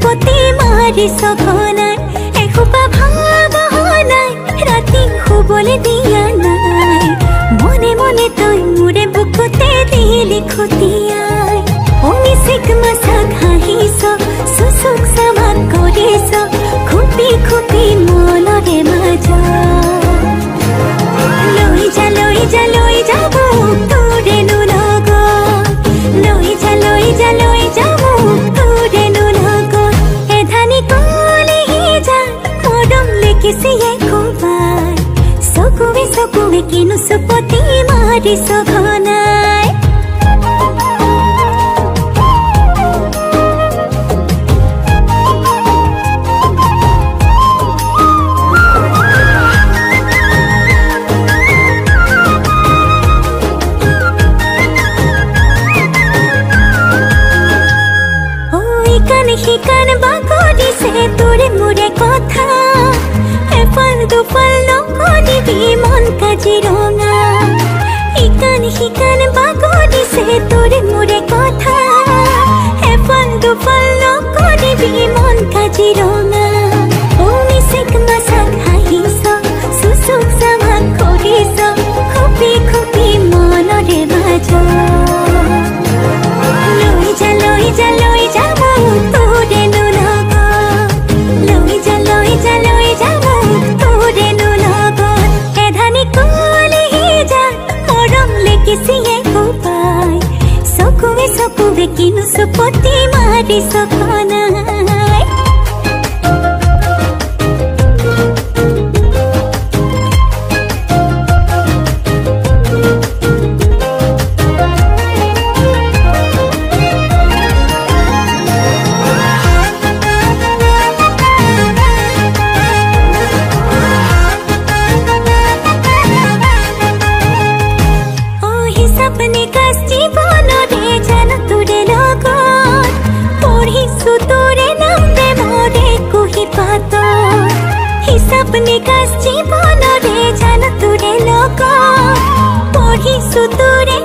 পতি মাৰি সঘনাই এসোপা ভাবনাই ৰাতি শুবলৈ দিয়া নাই মনে মনে তই মোৰে বুকুতে দিলি খতিয়াই অমিছিক মাছাক হাঁহিছ চুচুক চামাক কৰিছ খুপি খুপি মনৰে মাজত লৈ যা মোক তোৰেনো লগত লৈ যা মোক তোৰেনো লগত এধানি কলিহি যা মৰম লিখিছিয়ে কোবাই চকুৱে কিনো চুপতি মাৰিছ ঘনাই শিকান বাকৰিছে তোৰে মোৰে কথা এফাল দুফাল নকৰিবি মন কাজিৰঙা শিকান বাকৰিছে তোৰে মোৰে কথা এফাল দুফাল নকৰিবি মন কাজিৰঙা অমিছিক মাছাক হাঁহিছ চুচুক চামাক কৰিছ খুপি খুপি মনৰে মাজত লৈ যা মোক তোৰেনো লগত লৈ যা মোক তোৰেনো লগত এধানি কলিহি যা মৰম লিখিছিয়ে কোবাই চকুৱে কিনো চুপতি মাৰিছ ঘনাই सपने का जीवनरे जान तुरे लोक पढ़िसु तुरे